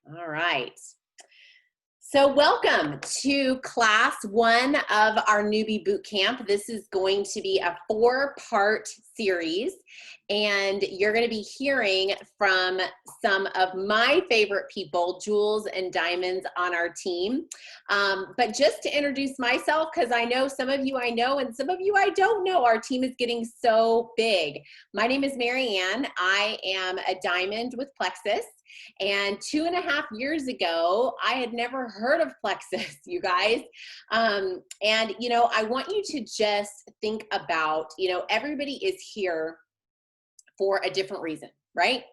All right. So welcome to class one of our newbie boot camp. This is going to be a 4-part series, and you're going to be hearing from some of my favorite people, jewels and diamonds on our team. But just to introduce myself, because I know some of you I know and some of you I don't know, our team is getting so big. My name is Marianne. I am a diamond with Plexus. And 2.5 years ago, I had never heard of Plexus, you guys. And, I want you to just think about, everybody is here for a different reason, right?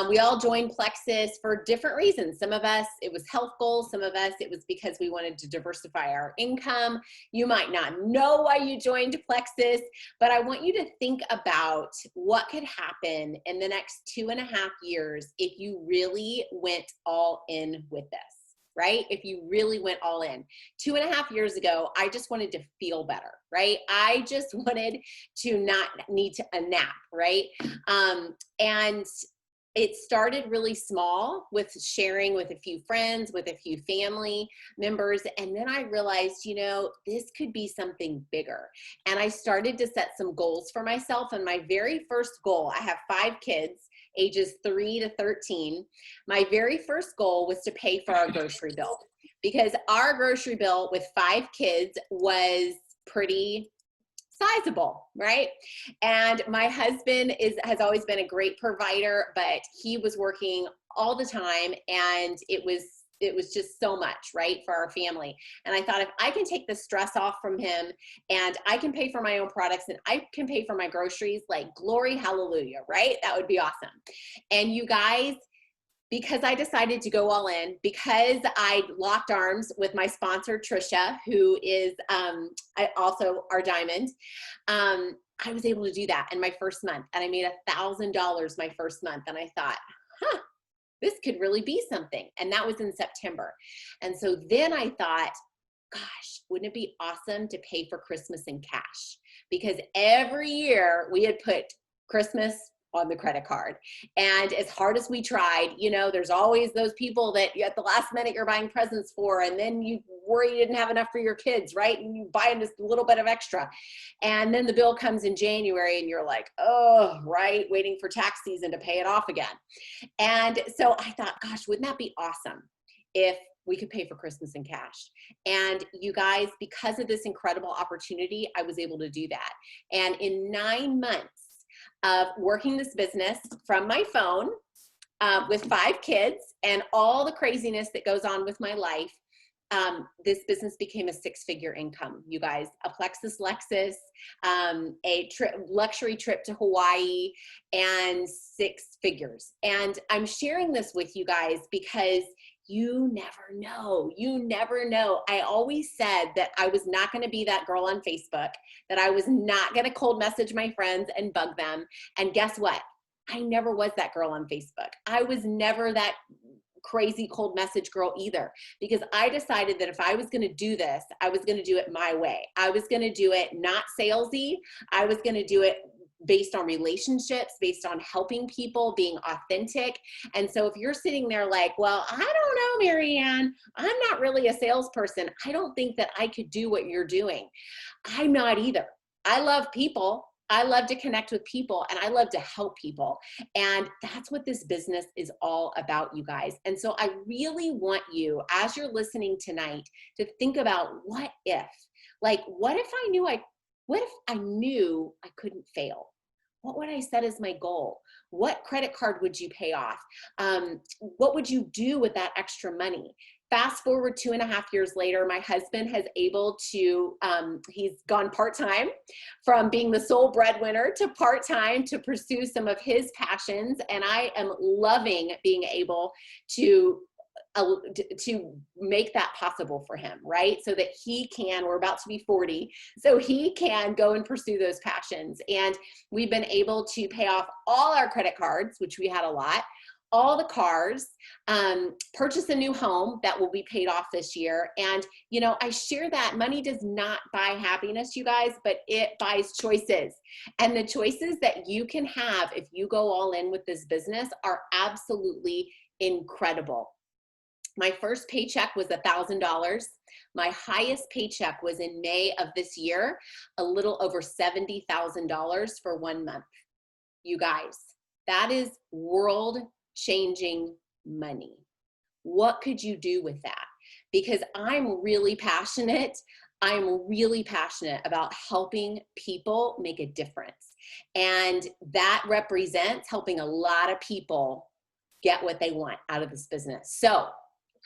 We all joined Plexus for different reasons. Some of us, it was health goals. Some of us, it was because we wanted to diversify our income. You might not know why you joined Plexus, but I want you to think about what could happen in the next 2.5 years if you really went all in with this. Right? If you really went all in. 2.5 years ago, I just wanted to feel better, right? I just wanted to not need a nap, right? And it started really small with sharing with a few friends, with a few family members. And then I realized, this could be something bigger. And I started to set some goals for myself. And my very first goal, I have 5 kids, ages 3 to 13. My very first goal was to pay for our grocery bill, because our grocery bill with 5 kids was pretty sizable, right? And my husband has always been a great provider, but he was working all the time, and it was just so much, right, for our family. And I thought, if I can take the stress off from him and I can pay for my own products and I can pay for my groceries, like, glory, hallelujah, right? That would be awesome. And you guys, because I decided to go all in, because I locked arms with my sponsor, Trisha, who is also our diamond, I was able to do that in my first month. And I made $1,000 my first month. And I thought, this could really be something. And that was in September. And so then I thought, gosh, wouldn't it be awesome to pay for Christmas in cash? Because every year we had put Christmas on the credit card. And as hard as we tried, there's always those people that at the last minute you're buying presents for, and then you worry you didn't have enough for your kids, right? And you buy just a little bit of extra. And then the bill comes in January and you're like, oh, right, waiting for tax season to pay it off again. And so I thought, gosh, wouldn't that be awesome if we could pay for Christmas in cash? And you guys, because of this incredible opportunity, I was able to do that. And in 9 months of working this business from my phone with 5 kids and all the craziness that goes on with my life, this business became a 6-figure income, you guys. A Plexus Lexus, a luxury trip to Hawaii, and 6 figures. And I'm sharing this with you guys because you never know. You never know. I always said that I was not going to be that girl on Facebook, that I was not going to cold message my friends and bug them. And guess what? I never was that girl on Facebook. I was never that crazy cold message girl either, because I decided that if I was going to do this, I was going to do it my way. I was going to do it not salesy. I was going to do it based on relationships, based on helping people, being authentic. And so if you're sitting there like, well, I don't know, Marianne, I'm not really a salesperson, I don't think that I could do what you're doing. I'm not either. I love people. I love to connect with people, and I love to help people. And that's what this business is all about, you guys. And so I really want you, as you're listening tonight, to think about what if. Like, what if I knew I couldn't fail? What would I set as my goal? What credit card would you pay off? What would you do with that extra money? Fast forward 2.5 years later, my husband has able to, he's gone part-time from being the sole breadwinner to part-time to pursue some of his passions. And I am loving being able to make that possible for him, right? So that he can, we're about to be 40, so he can go and pursue those passions. And we've been able to pay off all our credit cards, which we had a lot, all the cars, purchase a new home that will be paid off this year. And, I share that money does not buy happiness, you guys, but it buys choices. And the choices that you can have if you go all in with this business are absolutely incredible. My first paycheck was $1,000. My highest paycheck was in May of this year, a little over $70,000 for 1 month. You guys, that is world-changing money. What could you do with that? Because I'm really passionate about helping people make a difference. And that represents helping a lot of people get what they want out of this business. So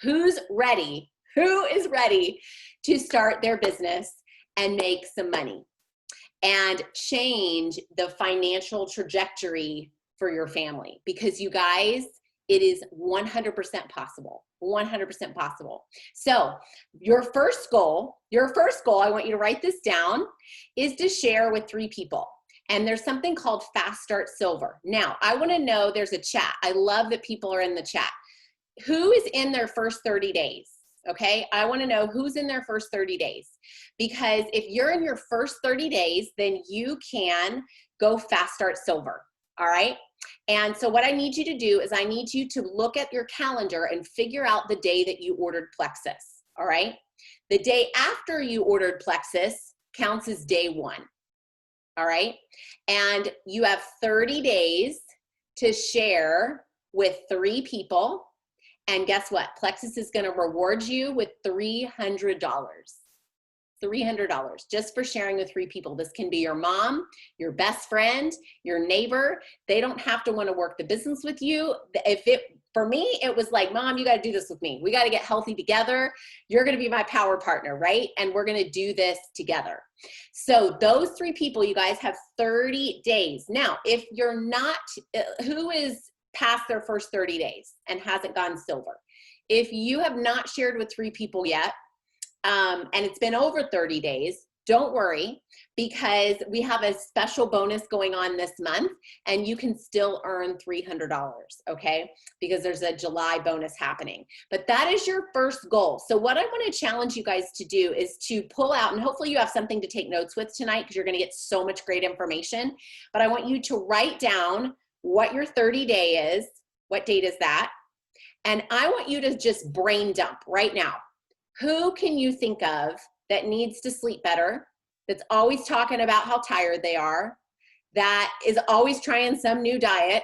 who's ready? Who is ready to start their business and make some money and change the financial trajectory for your family? Because you guys, it is 100% possible, 100% possible. So your first goal, I want you to write this down, is to share with 3 people. And there's something called Fast Start Silver. Now, I want to know, there's a chat. I love that people are in the chat. Who is in their first 30 days? Okay, I want to know who's in their first 30 days. Because if you're in your first 30 days, then you can go Fast Start Silver. All right. And so what I need you to do is I need you to look at your calendar and figure out the day that you ordered Plexus. All right. The day after you ordered Plexus counts as day 1. All right. And you have 30 days to share with 3 people. And guess what? Plexus is going to reward you with $300. $300 just for sharing with 3 people. This can be your mom, your best friend, your neighbor. They don't have to want to work the business with you. For me, it was like, Mom, you got to do this with me. We got to get healthy together. You're going to be my power partner, right? And we're going to do this together. So those 3 people, you guys have 30 days. Now, if you're not, who is past their first 30 days and hasn't gone silver? If you have not shared with 3 people yet, and it's been over 30 days, don't worry, because we have a special bonus going on this month and you can still earn $300, okay? Because there's a July bonus happening. But that is your first goal. So what I want to challenge you guys to do is to pull out, and hopefully you have something to take notes with tonight because you're going to get so much great information, but I want you to write down what your 30 day is. What date is that? And I want you to just brain dump right now. Who can you think of that needs to sleep better, that's always talking about how tired they are, that is always trying some new diet,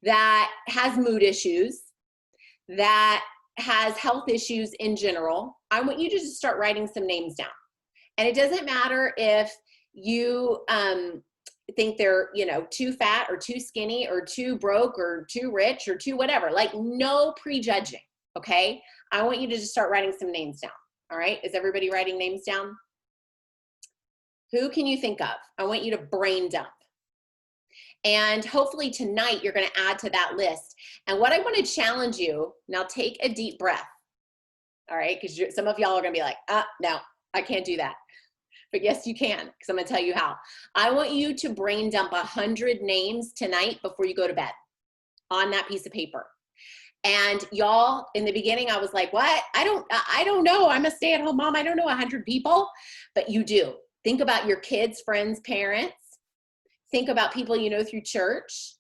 that has mood issues, that has health issues in general? I want you to just start writing some names down. And it doesn't matter if you think they're, too fat or too skinny or too broke or too rich or too whatever. Like, no prejudging, okay? I want you to just start writing some names down. All right, is everybody writing names down? Who can you think of? I want you to brain dump. And hopefully tonight you're going to add to that list. And what I want to challenge you, now take a deep breath. All right, because some of y'all are going to be like, no, I can't do that. But yes, you can, because I'm going to tell you how. I want you to brain dump 100 names tonight before you go to bed on that piece of paper. And y'all, in the beginning, I was like, what? I don't know. I'm a stay-at-home mom. I don't know 100 people, but you do. Think about your kids, friends, parents. Think about people you know through church.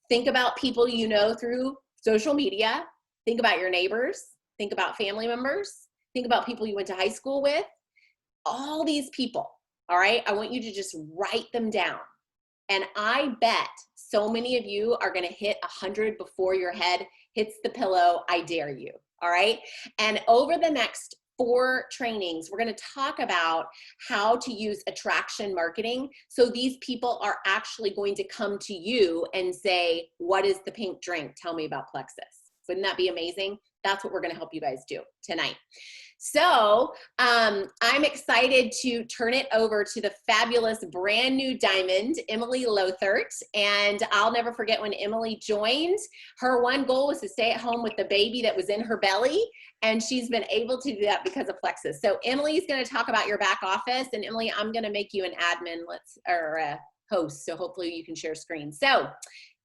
Think about people you know through social media. Think about your neighbors. Think about family members. Think about people you went to high school with. All these people, all right? I want you to just write them down. And I bet so many of you are going to hit 100 before your head hits the pillow. I dare you. All right. And over the next 4 trainings, we're going to talk about how to use attraction marketing. So these people are actually going to come to you and say, what is the pink drink? Tell me about Plexus. Wouldn't that be amazing? That's what we're going to help you guys do tonight. So I'm excited to turn it over to the fabulous brand new diamond, Emily Lothert. And I'll never forget when Emily joined, her one goal was to stay at home with the baby that was in her belly. And she's been able to do that because of Plexus. So Emily's going to talk about your back office. And Emily, I'm going to make you an admin or a host. So hopefully you can share screen. So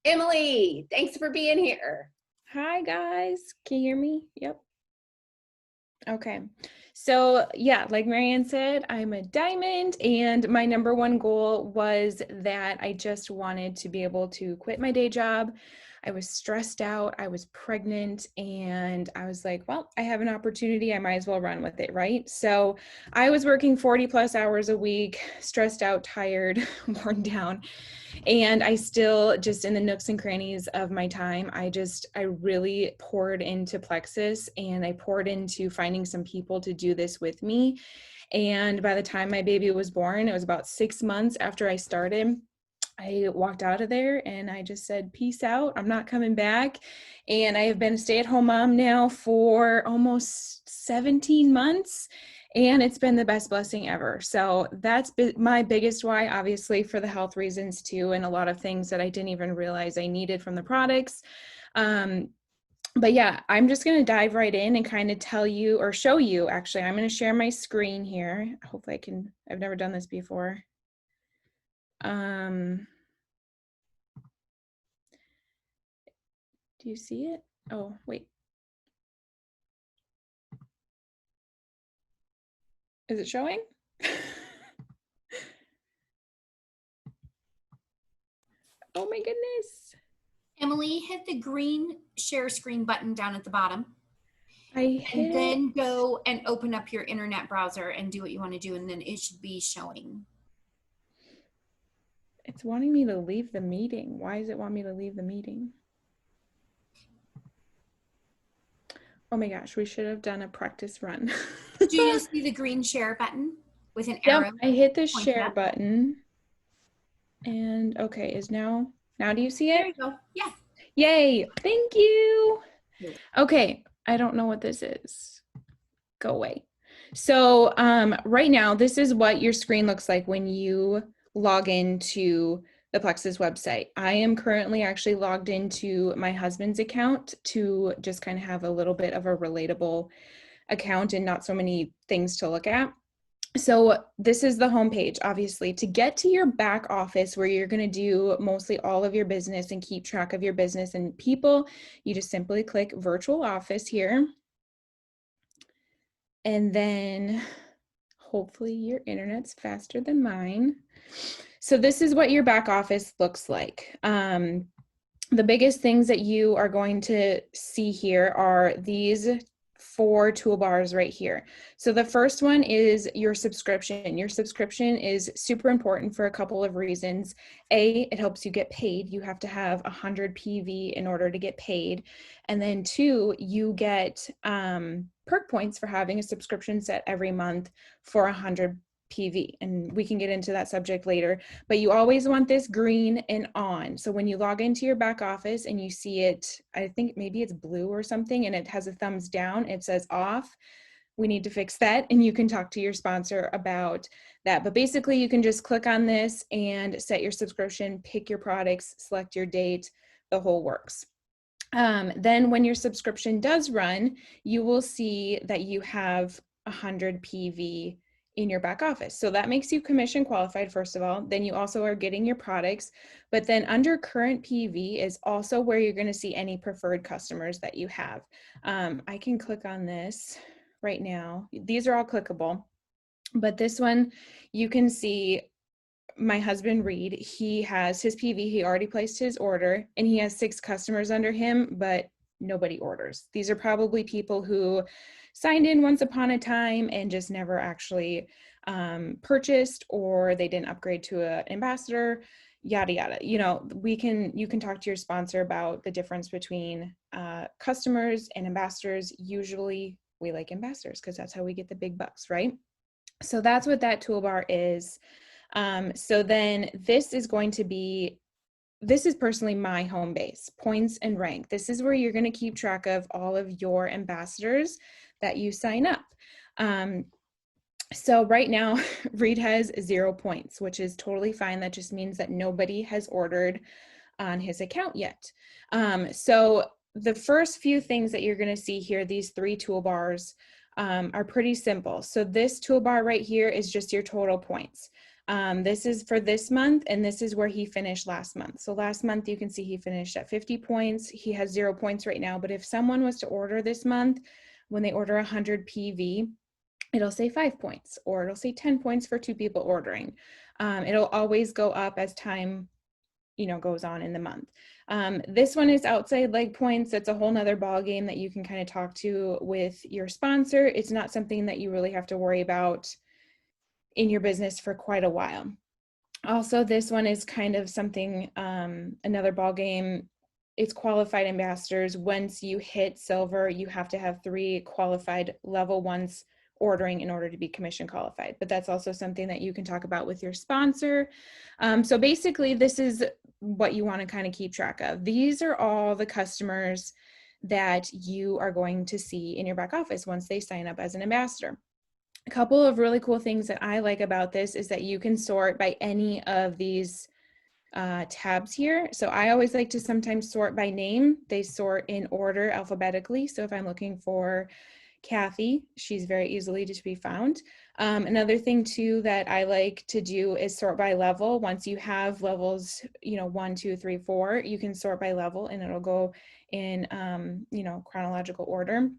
Emily, thanks for being here. Hi guys, can you hear me? Yep. Okay, so yeah, like Marianne said, I'm a diamond, and my number one goal was that I just wanted to be able to quit my day job, I was stressed out. I was pregnant, and I was like, well, I have an opportunity. I might as well run with it, right? So I was working 40 plus hours a week, stressed out, tired, worn down. And I still, just in the nooks and crannies of my time, I really poured into Plexus, and I poured into finding some people to do this with me. And by the time my baby was born, it was about 6 months after I started. I walked out of there and I just said, peace out. I'm not coming back. And I have been a stay-at-home mom now for almost 17 months. And it's been the best blessing ever. So that's my biggest why, obviously, for the health reasons too, and a lot of things that I didn't even realize I needed from the products. But yeah, I'm just going to dive right in and kind of tell you, or show you, actually, I'm going to share my screen here. Hopefully I've never done this before. Do you see it? Oh, wait. Is it showing? Oh my goodness. Emily, hit the green share screen button down at the bottom. And then go and open up your internet browser and do what you want to do, and then it should be showing. It's wanting me to leave the meeting. Why does it want me to leave the meeting? Oh my gosh, we should have done a practice run. Do you see the green share button with an arrow? Yep, I hit the share button. And okay, now do you see it? There you go. Yeah. Yay, thank you. Okay, I don't know what this is. Go away. So right now, this is what your screen looks like when you log into the Plexus website. I am currently actually logged into my husband's account to just kind of have a little bit of a relatable account and not so many things to look at. So this is the homepage, obviously. To get to your back office where you're going to do mostly all of your business and keep track of your business and people, you just simply click virtual office here. And then hopefully your internet's faster than mine. So this is what your back office looks like. The biggest things that you are going to see here are these 4 toolbars right here. So the first one is your subscription. Your subscription is super important for a couple of reasons. A, it helps you get paid. You have to have 100 PV in order to get paid. And then 2, you get perk points for having a subscription set every month for 100 PV, and we can get into that subject later, but you always want this green and on. So when you log into your back office and you see it, I think maybe it's blue or something, and it has a thumbs down, it says off. We need to fix that, and you can talk to your sponsor about that. But basically you can just click on this and set your subscription, pick your products, select your date, the whole works. Then when your subscription does run, you will see that you have 100 PV in your back office. So that makes you commission qualified, first of all. Then you also are getting your products, but then under current PV is also where you're going to see any preferred customers that you have. I can click on this right now. These are all clickable, but this one you can see my husband Reed, he has his PV, he already placed his order, and he has 6 customers under him, but nobody orders. These are probably people who signed in once upon a time and just never actually purchased, or they didn't upgrade to an ambassador, yada yada. You know, you can talk to your sponsor about the difference between customers and ambassadors. Usually we like ambassadors because that's how we get the big bucks, right? So that's what that toolbar is. So then this is personally my home base, points and rank. This is where you're going to keep track of all of your ambassadors that you sign up. So right now, Reed has 0 points, which is totally fine. That just means that nobody has ordered on his account yet. So the first few things that you're going to see here, these 3 toolbars, are pretty simple. So this toolbar right here is just your total points. This is for this month, and this is where he finished last month. So last month you can see he finished at 50 points. He has 0 points right now, but if someone was to order this month, when they order 100 PV, it'll say 5 points, or it'll say 10 points for 2 people ordering. It'll always go up as time, goes on in the month. This one is outside leg points. It's a whole nother ball game that you can kind of talk to with your sponsor. It's not something that you really have to worry about in your business for quite a while. Also, this one is kind of something, another ball game. It's qualified ambassadors. Once you hit silver, you have to have 3 qualified level 1s ordering in order to be commission qualified. But that's also something that you can talk about with your sponsor. So basically, this is what you want to kind of keep track of. These are all the customers that you are going to see in your back office once they sign up as an ambassador. A couple of really cool things that I like about this is that you can sort by any of these tabs here. So I always like to sometimes sort by name. They sort in order alphabetically. So if I'm looking for Kathy, she's very easily to be found. Another thing too that I like to do is sort by level. Once you have levels, 1, 2, 3, 4, you can sort by level and it'll go in, chronological order.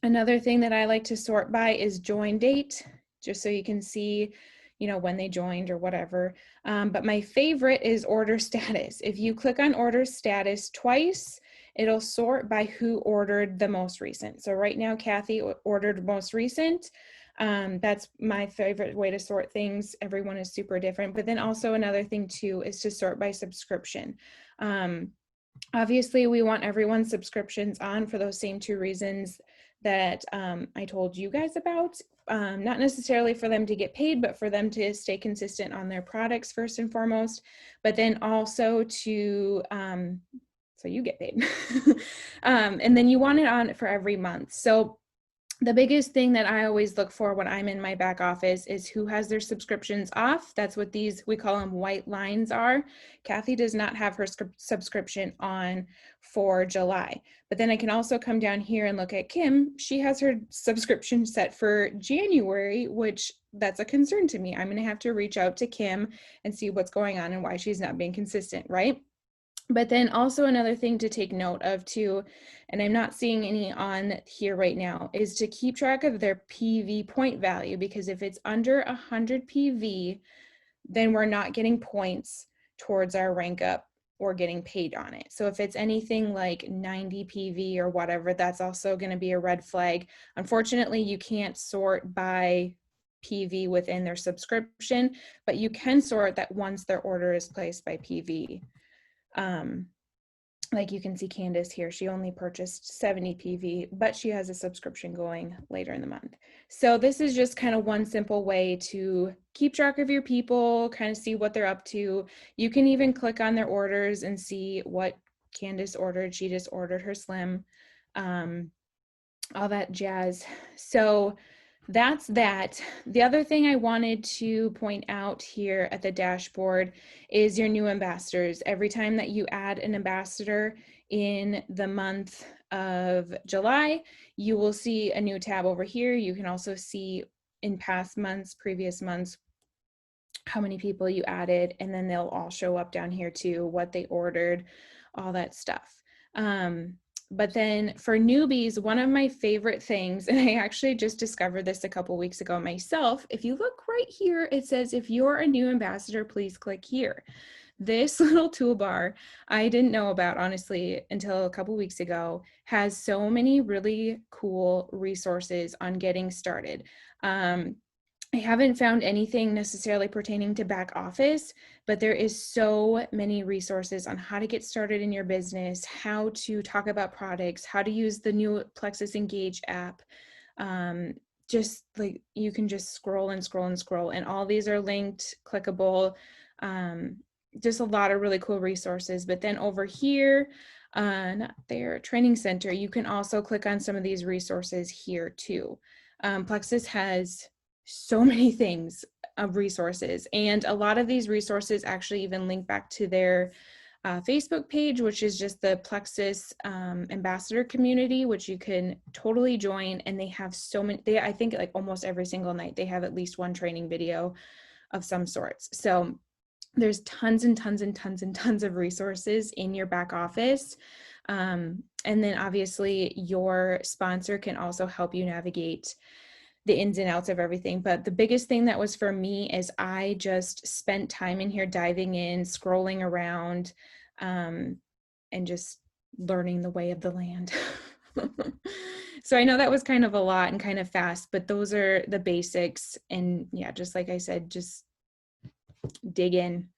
Another thing that I like to sort by is join date, just so you can see, when they joined or whatever. But my favorite is order status. If you click on order status twice, it'll sort by who ordered the most recent. So right now, Kathy ordered most recent. That's my favorite way to sort things. Everyone is super different. But then also another thing too is to sort by subscription. Obviously, we want everyone's subscriptions on for those same 2 reasons that I told you guys about. Not necessarily for them to get paid, but for them to stay consistent on their products first and foremost, but then also to, so you get paid. And then you want it on for every month. So the biggest thing that I always look for when I'm in my back office is who has their subscriptions off. That's what these, we call them white lines are. Kathy does not have her subscription on for July. But then I can also come down here and look at Kim. She has her subscription set for January, which that's a concern to me. I'm going to have to reach out to Kim and see what's going on and why she's not being consistent, right? But then also another thing to take note of too, and I'm not seeing any on here right now, is to keep track of their PV point value, because if it's under 100 PV, then we're not getting points towards our rank up or getting paid on it. So if it's anything like 90 PV or whatever, that's also going to be a red flag. Unfortunately, you can't sort by PV within their subscription, but you can sort that once their order is placed by PV. Like you can see Candace here, she only purchased 70 PV, but she has a subscription going later in the month. So this is just kind of one simple way to keep track of your people, kind of see what they're up to. You can even click on their orders and see what Candace ordered. She just ordered her slim, all that jazz. So that's that. The other thing I wanted to point out here at the dashboard is your new ambassadors. Every time that you add an ambassador in the month of July, you will see a new tab over here. You can also see in past months, previous months, how many people you added, and then they'll all show up down here too, what they ordered, all that stuff. But then for newbies, one of my favorite things, and I actually just discovered this a couple weeks ago myself, if you look right here, it says, if you're a new ambassador, please click here. This little toolbar I didn't know about, honestly, until a couple weeks ago, has so many really cool resources on getting started. I haven't found anything necessarily pertaining to back office, but there is so many resources on how to get started in your business, how to talk about products, how to use the new Plexus Engage app. Just like you can just scroll and scroll and scroll, and all these are linked, clickable. Just a lot of really cool resources. But then over here, not there, training center, you can also click on some of these resources here too. Plexus has so many things of resources, and a lot of these resources actually even link back to their Facebook page, which is just the Plexus Ambassador community, which you can totally join. And they have so many, I think like almost every single night they have at least one training video of some sorts. So there's tons and tons and tons and tons of resources in your back office. And then obviously your sponsor can also help you navigate the ins and outs of everything. But the biggest thing that was for me is I just spent time in here diving in, scrolling around, and just learning the way of the land. So I know that was kind of a lot and kind of fast, but those are the basics. And yeah, just like I said, just dig in.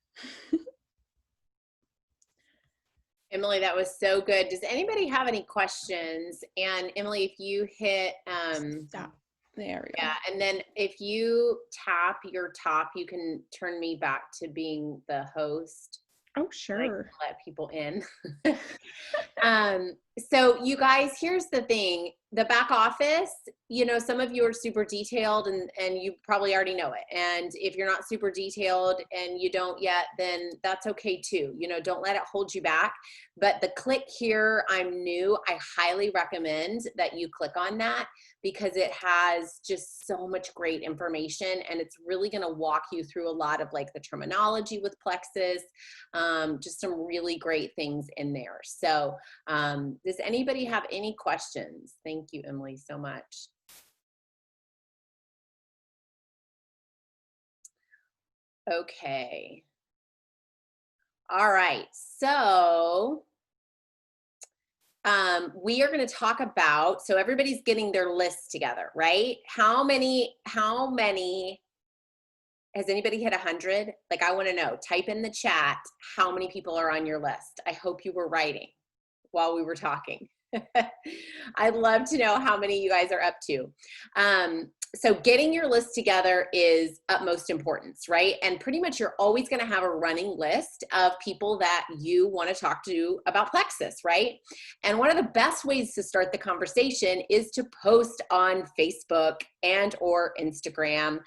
Emily, that was so good. Does anybody have any questions? And Emily, if you hit, Stop. There we go. yeah, and then if you tap your top, you can turn me back to being the host. Oh, sure. Let people in. So you guys, here's the thing, the back office, you know, some of you are super detailed and you probably already know it. And if you're not super detailed and you don't yet, then that's okay too. You know, don't let it hold you back. But the click here, I'm new, I highly recommend that you click on that because it has just so much great information and it's really going to walk you through a lot of like the terminology with Plexus, just some really great things in there. So does anybody have any questions? Thank you, Emily, so much. Okay. All right. So we are going to talk about, so everybody's getting their list together, right? How many, has anybody hit 100? Like, I want to know, type in the chat, how many people are on your list? I hope you were writing while we were talking. I'd love to know how many you guys are up to. So getting your list together is utmost importance, right? And pretty much you're always going to have a running list of people that you want to talk to about Plexus, right? And one of the best ways to start the conversation is to post on Facebook and or Instagram.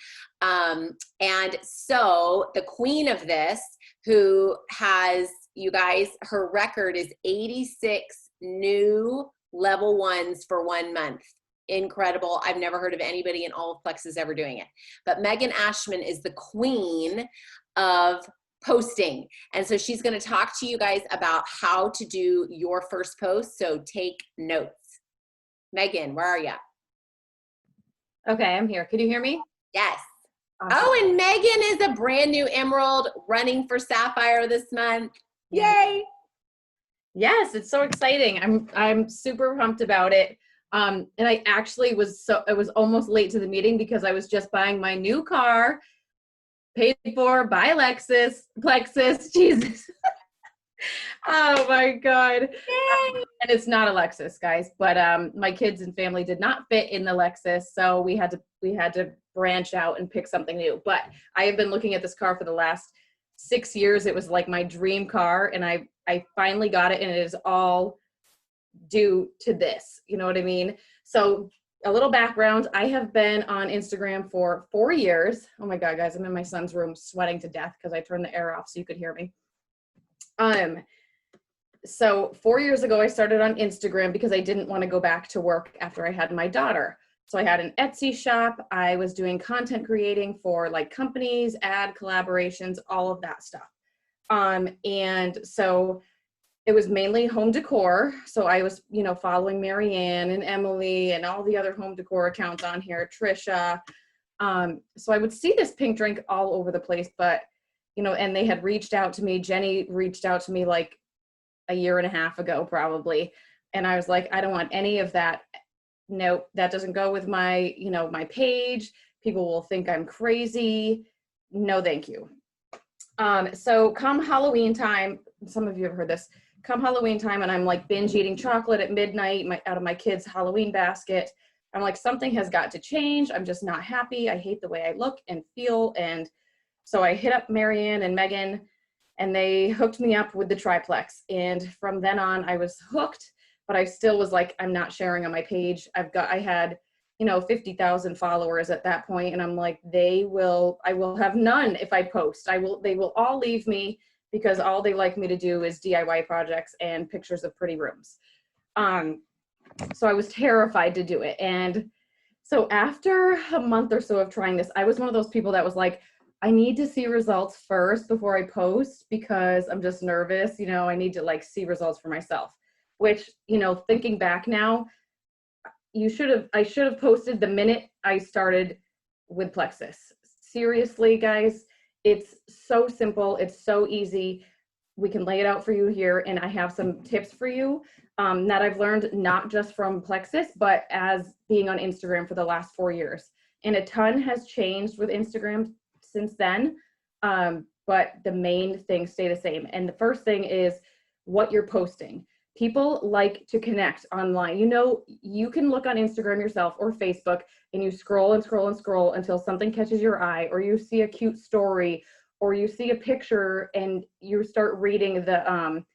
And so the queen of this, who has, you guys, her record is 86 new level 1s for 1 month. Incredible. I've never heard of anybody in all of Plexus ever doing it. But Megan Ashman is the queen of posting. And so she's going to talk to you guys about how to do your first post. So take notes. Megan, where are you? Okay, I'm here. Can you hear me? Yes. Awesome. Oh, and Megan is a brand new Emerald running for Sapphire this month. Yay. Yes, it's so exciting. I'm super pumped about it. And I actually it was almost late to the meeting because I was just buying my new car, paid for by Plexus, Jesus. Oh my God. And it's not a Lexus, guys, but my kids and family did not fit in the Lexus, so we had to branch out and pick something new. But I have been looking at this car for the last 6 years. It was like my dream car, and I finally got it, and it is all due to this. You know what I mean? So a little background, I have been on Instagram for 4 years. Oh my God, guys, I'm in my son's room sweating to death because I turned the air off so you could hear me. So 4 years ago, I started on Instagram because I didn't want to go back to work after I had my daughter. So I had an Etsy shop. I was doing content creating for like companies, ad collaborations, all of that stuff. And so it was mainly home decor. So I was, you know, following Marianne and Emily and all the other home decor accounts on here, Trisha. So I would see this pink drink all over the place, but, you know, and they had reached out to me. Jenny reached out to me like a year and a half ago, probably. And I was like, I don't want any of that. No, that doesn't go with my, you know, my page. People will think I'm crazy. No, thank you. So come Halloween time, some of you have heard this, come Halloween time and I'm like binge eating chocolate at midnight out of my kids' Halloween basket. I'm like, something has got to change. I'm just not happy. I hate the way I look and feel. And so I hit up Marianne and Megan, and they hooked me up with the triplex. And from then on, I was hooked, but I still was like, I'm not sharing on my page. I had, you know, 50,000 followers at that point. And I'm like, I will have none if I post. They will all leave me because all they like me to do is DIY projects and pictures of pretty rooms. So I was terrified to do it. And so after a month or so of trying this, I was one of those people that was like, I need to see results first before I post because I'm just nervous. You know, I need to like see results for myself, which, you know, thinking back now, I should have posted the minute I started with Plexus. Seriously, guys, it's so simple. It's so easy. We can lay it out for you here, and I have some tips for you that I've learned not just from Plexus, but as being on Instagram for the last 4 years. And a ton has changed with Instagram since then, but the main things stay the same. And the first thing is what you're posting. People like to connect online. You know, you can look on Instagram yourself or Facebook and you scroll and scroll and scroll until something catches your eye, or you see a cute story, or you see a picture and you start reading the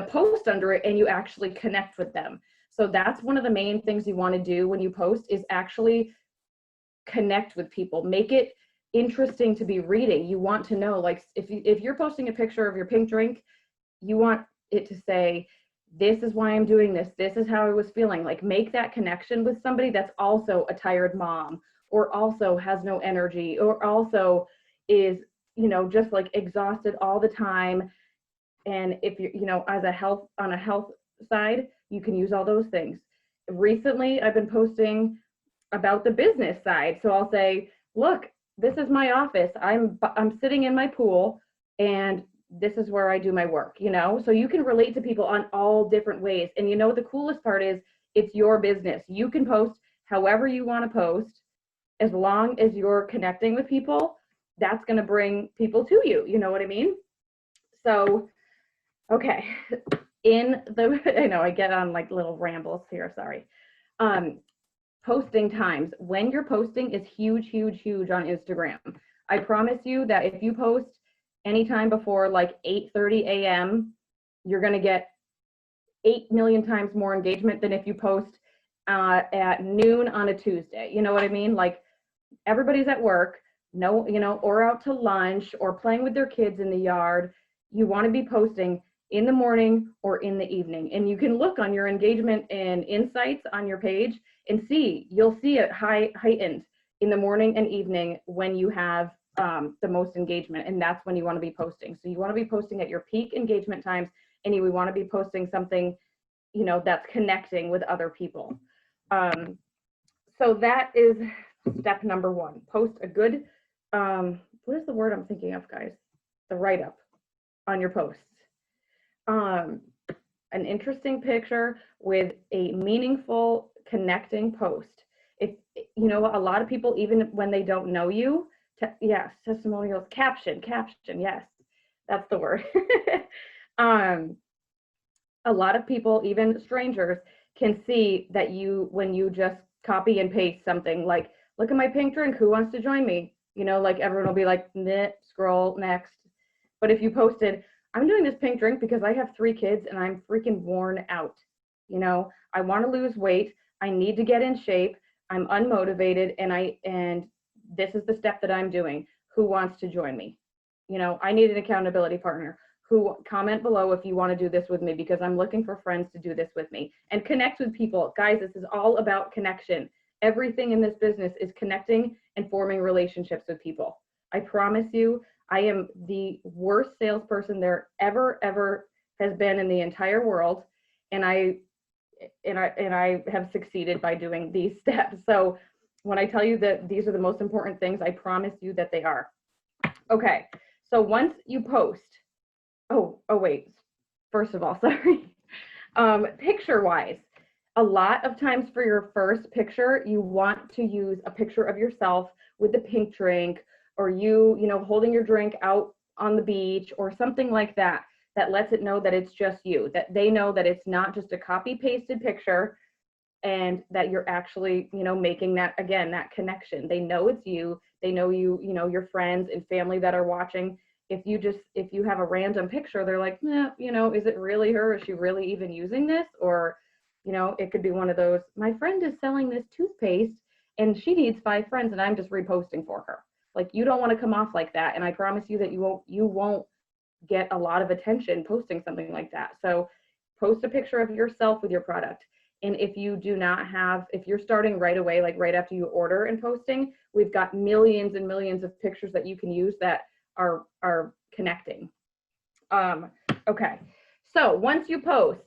post under it and you actually connect with them. So that's one of the main things you want to do when you post, is actually connect with people. Make it interesting to be reading. You want to know, like, if you're posting a picture of your pink drink, you want it to say, this is why I'm doing this. This is how I was feeling. Like, make that connection with somebody that's also a tired mom, or also has no energy, or also is, you know, just like exhausted all the time. And if you're, you know, on a health side, you can use all those things. Recently, I've been posting about the business side. So I'll say, look, this is my office. I'm sitting in my pool, and this is where I do my work, you know? So you can relate to people on all different ways. And you know, the coolest part is it's your business. You can post however you want to post, as long as you're connecting with people. That's going to bring people to you. You know what I mean? So, okay. I know I get on like little rambles here, sorry. Posting times. When you're posting is huge, huge, huge on Instagram. I promise you that if you post anytime before like 8:30 a.m., you're going to get 8 million times more engagement than if you post at noon on a Tuesday. You know what I mean? Like, everybody's at work, no, you know, or out to lunch, or playing with their kids in the yard. You want to be posting in the morning or in the evening. And you can look on your engagement and insights on your page and you'll see it heightened in the morning and evening when you have the most engagement. And that's when you want to be posting. So you want to be posting at your peak engagement times, and you want to be posting something, you know, that's connecting with other people. So that is step number 1. Post a good, what is the word I'm thinking of, guys? The write-up on your posts. An interesting picture with a meaningful connecting post. If, you know, a lot of people, even when they don't know you, yes, testimonials, caption, yes, that's the word. A lot of people, even strangers, can see that when you just copy and paste something like, look at my pink drink, who wants to join me? You know, like, everyone will be like, scroll next. But if you posted, I'm doing this pink drink because I have 3 kids and I'm freaking worn out. You know, I want to lose weight. I need to get in shape. I'm unmotivated, and this is the step that I'm doing. Who wants to join me? You know, I need an accountability partner. Comment below if you want to do this with me, because I'm looking for friends to do this with me. And connect with people. Guys, this is all about connection. Everything in this business is connecting and forming relationships with people. I promise you, I am the worst salesperson there ever has been in the entire world. And I have succeeded by doing these steps. So when I tell you that these are the most important things, I promise you that they are. Okay, so once you post, oh wait, first of all, sorry. Picture-wise, a lot of times for your first picture, you want to use a picture of yourself with the pink drink, or you know, holding your drink out on the beach, or something like that. That lets it know that it's just you, that they know that it's not just a copy pasted picture, and that you're actually, you know, making that, again, that connection. They know it's you. They know you, you know, your friends and family that are watching. If you have a random picture, they're like, you know, is it really her? Is she really even using this? Or, you know, it could be one of those, my friend is selling this toothpaste and she needs 5 friends and I'm just reposting for her. Like, you don't want to come off like that. And I promise you that you won't get a lot of attention posting something like that. So post a picture of yourself with your product. And if you do not have, if you're starting right away, like right after you order and posting, we've got millions and millions of pictures that you can use that are connecting. Okay, so once you post,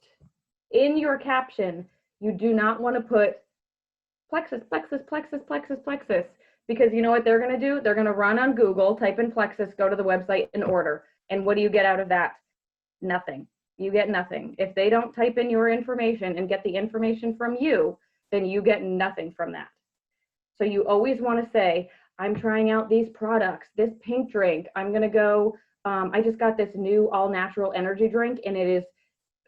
in your caption, you do not want to put Plexus, Plexus, Plexus, Plexus, Plexus. Because you know what they're going to do? They're going to run on Google, type in Plexus, go to the website and order. And what do you get out of that? Nothing. You get nothing. If they don't type in your information and get the information from you, then you get nothing from that. So you always want to say, I'm trying out these products, this pink drink. I'm going to go, I just got this new all natural energy drink and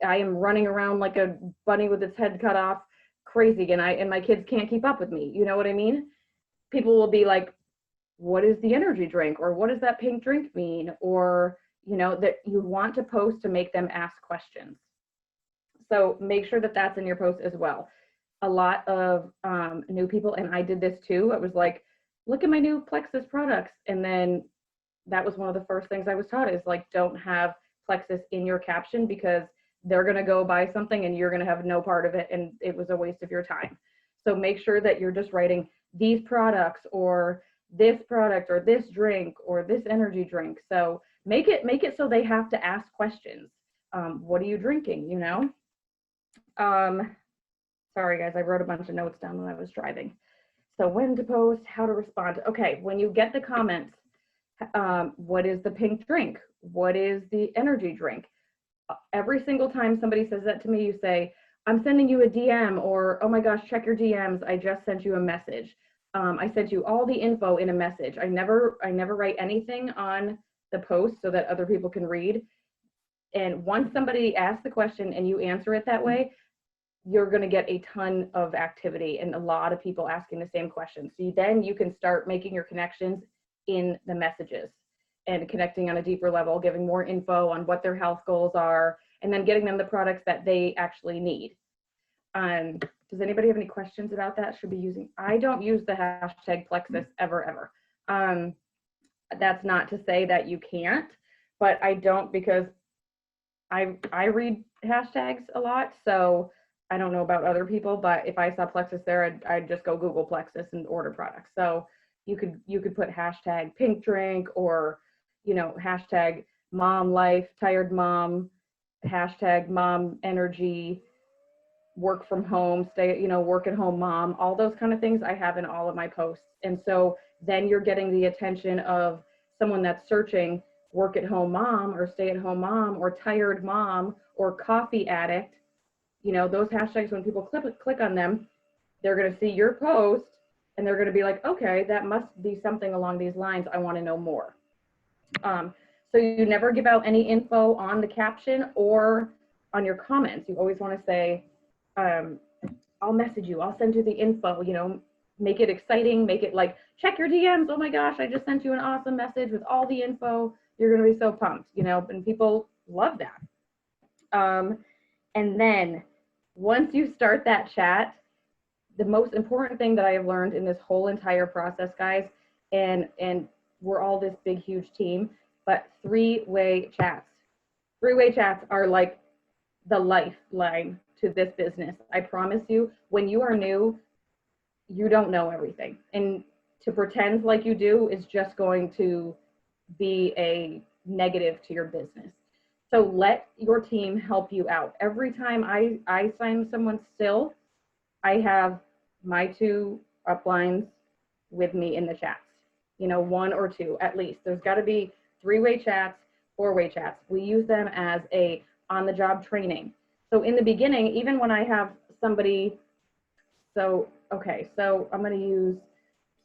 I am running around like a bunny with its head cut off, crazy. And my kids can't keep up with me. You know what I mean? People will be like, what is the energy drink? Or what does that pink drink mean? Or, you know, that you want to post to make them ask questions. So make sure that that's in your post as well. A lot of new people, and I did this too, it was like, look at my new Plexus products. And then that was one of the first things I was taught is like, don't have Plexus in your caption because they're going to go buy something and you're going to have no part of it. And it was a waste of your time. So make sure that you're just writing these products or this product or this drink or this energy drink. So make it so they have to ask questions. What are you drinking? You know? Sorry guys, I wrote a bunch of notes down when I was driving. So when to post, how to respond. Okay, when you get the comments, what is the pink drink? What is the energy drink? Every single time somebody says that to me, you say, I'm sending you a DM, or, oh my gosh, check your DMs. I just sent you a message. I sent you all the info in a message. I never write anything on the post so that other people can read. And once somebody asks the question and you answer it that way, you're going to get a ton of activity and a lot of people asking the same question. So then you can start making your connections in the messages and connecting on a deeper level, giving more info on what their health goals are, and then getting them the products that they actually need. Does anybody have any questions about that? I don't use the hashtag Plexus ever. That's not to say that you can't, but I don't because I read hashtags a lot. So I don't know about other people, but if I saw Plexus there, I'd just go Google Plexus and order products. So you could put hashtag pink drink or, you know, hashtag mom life, tired mom, hashtag mom energy, work from home, work at home mom, all those kind of things I have in all of my posts. And so then you're getting the attention of someone that's searching work at home mom or stay at home mom or tired mom or coffee addict. You know, those hashtags, when people click on them, they're going to see your post and they're going to be like, okay, that must be something along these lines. I want to know more. So you never give out any info on the caption or on your comments. You always want to say, I'll message you, I'll send you the info, you know, make it exciting, make it like, check your DMs. Oh my gosh, I just sent you an awesome message with all the info. You're going to be so pumped, you know, and people love that. And then once you start that chat, the most important thing that I have learned in this whole entire process, guys, and we're all this big, huge team, but three-way chats. Three-way chats are like the lifeline to this business. I promise you, when you are new, you don't know everything. And to pretend like you do is just going to be a negative to your business. So let your team help you out. Every time I sign someone still, I have my two uplines with me in the chats, you know, one or two at least. There's got to be three-way chats, four-way chats. We use them as a on-the-job training. So in the beginning, even when I have somebody, so I'm going to use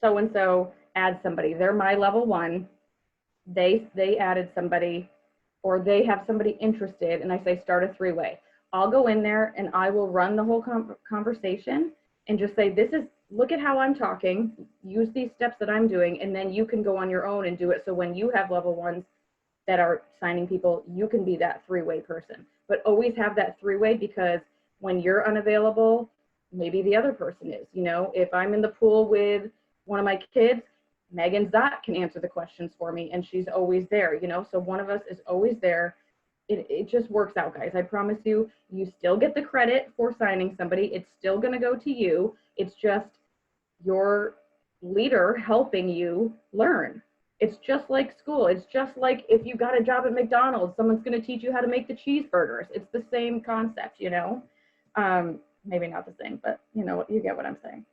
so-and-so, add somebody. They're my level one. They added somebody, or they have somebody interested, and I say start a three-way. I'll go in there and I will run the whole conversation and just say, look at how I'm talking, use these steps that I'm doing, and then you can go on your own and do it. So when you have level ones that are signing people, you can be that three-way person. But always have that three-way, because when you're unavailable, maybe the other person is. You know, if I'm in the pool with one of my kids, Megan Zott can answer the questions for me, and she's always there, you know, so one of us is always there. It just works out, guys. I promise you, you still get the credit for signing somebody. It's still going to go to you. It's just your leader helping you learn. It's just like school. It's just like if you got a job at McDonald's, someone's going to teach you how to make the cheeseburgers. It's the same concept, you know. Maybe not the same, but you know, you get what I'm saying.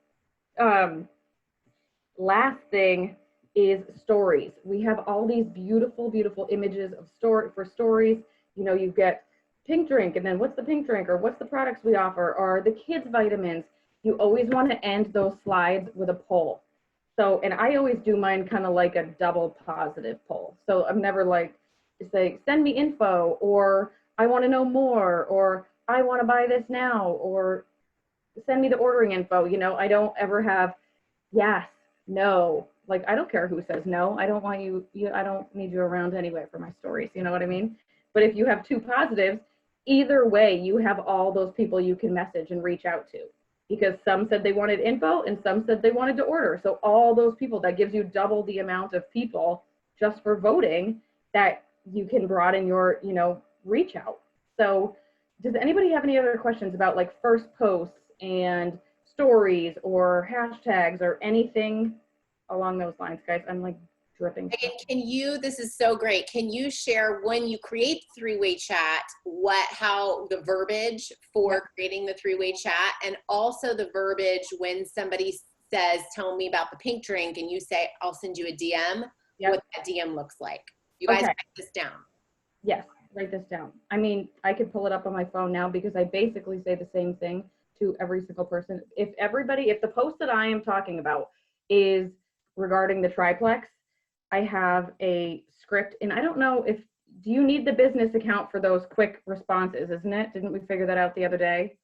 Last thing is stories. We have all these beautiful, beautiful images of for stories. You know, you get pink drink, and then what's the pink drink, or what's the products we offer, or the kids vitamins. You always want to end those slides with a poll. So, and I always do mine kind of like a double positive poll. So I'm never like, say, send me info, or I want to know more, or I want to buy this now, or send me the ordering info. You know, I don't ever have yes, no. Like, I don't care who says no. I don't want you, I don't need you around anyway for my stories. You know what I mean? But if you have two positives, either way, you have all those people you can message and reach out to, because some said they wanted info and some said they wanted to order. So all those people, that gives you double the amount of people just for voting that you can broaden your, you know, reach out. So does anybody have any other questions about like first posts and stories or hashtags or anything along those lines, guys? I'm like dripping. Megan, can you, this is so great, can you share when you create three-way chat, how the verbiage for creating the three-way chat, and also the verbiage when somebody says, tell me about the pink drink, and you say, I'll send you a DM, what that DM looks like. You guys write this down. Yes, write this down. I mean, I could pull it up on my phone now because I basically say the same thing to every single person. If the post that I am talking about is regarding the triplex, I have a script, and I don't know do you need the business account for those quick responses, isn't it? Didn't we figure that out the other day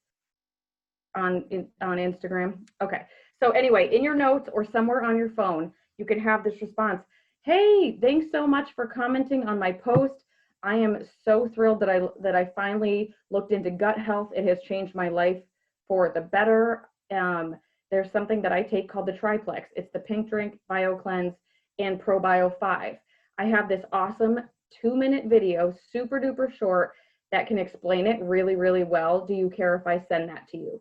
on Instagram? Okay. So anyway, in your notes or somewhere on your phone, you can have this response. Hey, thanks so much for commenting on my post. I am so thrilled that I finally looked into gut health. It has changed my life for the better. There's something that I take called the triplex. It's the pink drink, bio cleanse, and probio 5. I have this awesome 2-minute video, super duper short, that can explain it really, really well. Do you care if I send that to you?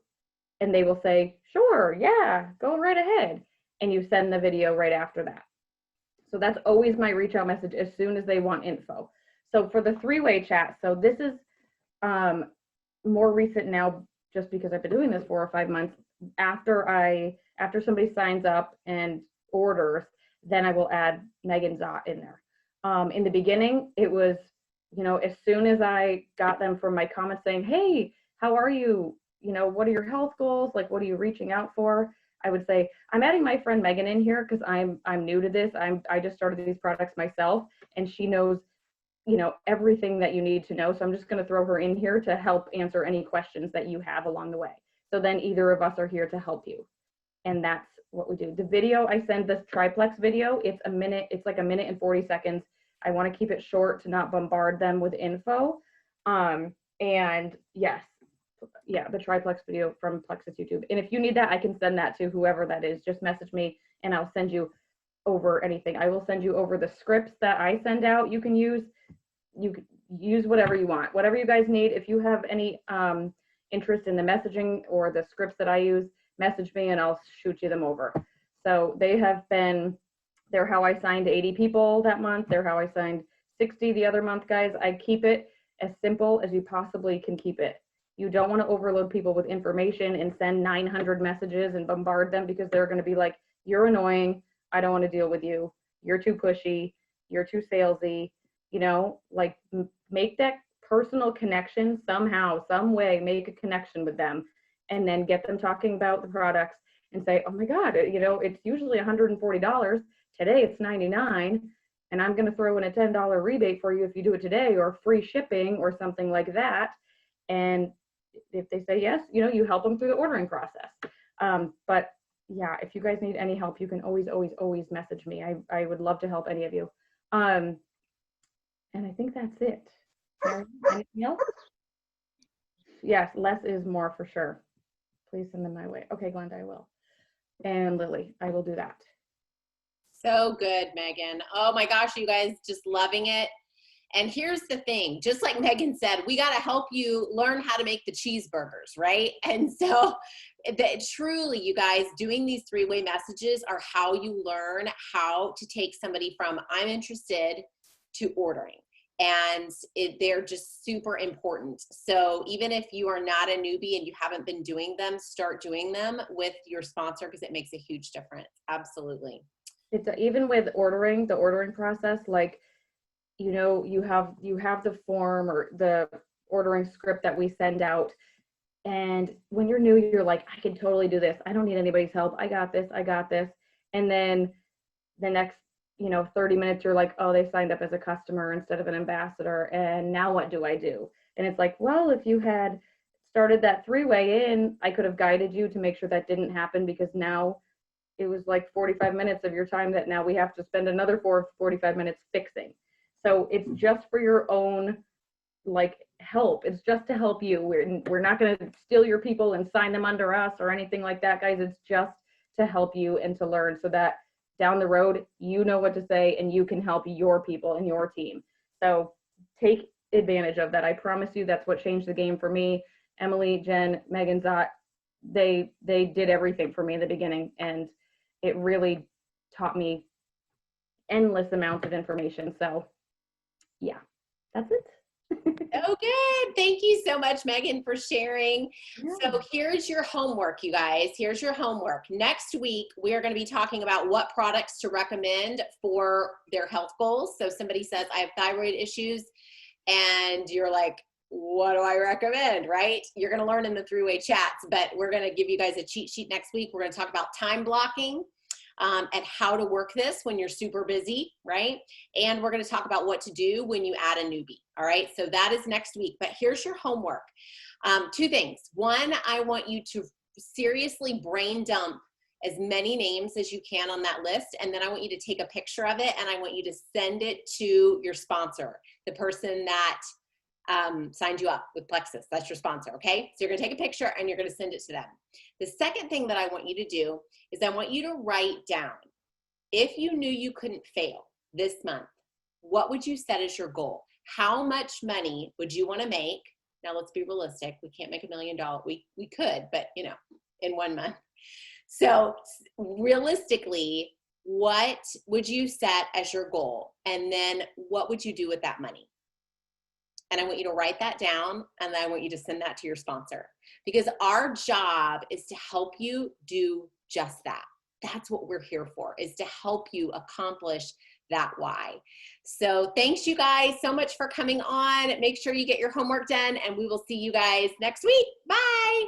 And they will say, sure, yeah, go right ahead. And you send the video right after that. So that's always my reach out message as soon as they want info. So for the three-way chat, so this is more recent now, just because I've been doing this 4 or 5 months. After somebody signs up and orders, then I will add Megan Zott in there. In the beginning, it was, you know, as soon as I got them from my comments saying, hey, how are you? You know, what are your health goals? Like, what are you reaching out for? I would say, I'm adding my friend Megan in here because I'm new to this. I just started these products myself, and she knows, you know, everything that you need to know. So I'm just going to throw her in here to help answer any questions that you have along the way. So then either of us are here to help you. And that's what we do. The video, I send this triplex video. It's like 1 minute and 40 seconds. I want to keep it short to not bombard them with info. And yes, yeah, the triplex video from Plexus YouTube. And if you need that, I can send that to whoever that is. Just message me and I'll send you over anything. I will send you over the scripts that I send out. You can use whatever you want, whatever you guys need. If you have any interest in the messaging or the scripts that I use, message me and I'll shoot you them over. So they're how I signed 80 people that month. They're how I signed 60 the other month, guys. I keep it as simple as you possibly can keep it. You don't want to overload people with information and send 900 messages and bombard them, because they're going to be like, you're annoying. I don't want to deal with you. You're too pushy. You're too salesy. You know, like, make that personal connection somehow, some way, make a connection with them, and then get them talking about the products and say, oh my God, you know, it's usually $140. Today it's $99. And I'm going to throw in a $10 rebate for you if you do it today, or free shipping or something like that. And if they say yes, you know, you help them through the ordering process. But yeah, if you guys need any help, you can always, always, always message me. I would love to help any of you. And I think that's it. Anything else? Yes, less is more for sure. Please send them my way. Okay, Glenda, I will. And Lily, I will do that. So good, Megan. Oh my gosh, you guys, just loving it. And here's the thing, just like Megan said, we got to help you learn how to make the cheeseburgers, right? And so truly, you guys, doing these three-way messages are how you learn how to take somebody from I'm interested to ordering. and they're just super important. So even if you are not a newbie and you haven't been doing them, start doing them with your sponsor because it makes a huge difference. Absolutely. It's even with ordering, the ordering process, like, you know, you have the form or the ordering script that we send out. And when you're new, you're like, I can totally do this. I don't need anybody's help. I got this. I got this. And then the next, 30 minutes, you're like, oh, they signed up as a customer instead of an ambassador. And now what do I do? And it's like, well, if you had started that three-way in, I could have guided you to make sure that didn't happen, because now it was like 45 minutes of your time that now we have to spend another 45 minutes fixing. So it's just for your own help. It's just to help you. We're not going to steal your people and sign them under us or anything like that, guys. It's just to help you and to learn so that down the road, you know what to say and you can help your people and your team. So take advantage of that. I promise you that's what changed the game for me. Emily, Jen, Megan, Zot, they did everything for me in the beginning, and it really taught me endless amounts of information. So yeah, that's it. Oh, good. Thank you so much, Megan, for sharing. Yeah. So here's your homework, you guys. Here's your homework. Next week, we are going to be talking about what products to recommend for their health goals. So somebody says, I have thyroid issues, and you're like, what do I recommend, right? You're going to learn in the three-way chats, but we're going to give you guys a cheat sheet next week. We're going to talk about time blocking. And how to work this when you're super busy, right? And we're going to talk about what to do when you add a newbie, all right? So that is next week, but here's your homework. Two things. One, I want you to seriously brain dump as many names as you can on that list, and then I want you to take a picture of it, and I want you to send it to your sponsor, the person that signed you up with Plexus. That's your sponsor, okay? So you're gonna take a picture and you're gonna send it to them. The second thing that I want you to do is I want you to write down, if you knew you couldn't fail this month, what would you set as your goal? How much money would you wanna make? Now let's be realistic. We can't make $1 million. We could, but in 1 month. So realistically, what would you set as your goal? And then what would you do with that money? And I want you to write that down, and then I want you to send that to your sponsor, because our job is to help you do just that. That's what we're here for, is to help you accomplish that why. So thanks you guys so much for coming on. Make sure you get your homework done, and we will see you guys next week. Bye.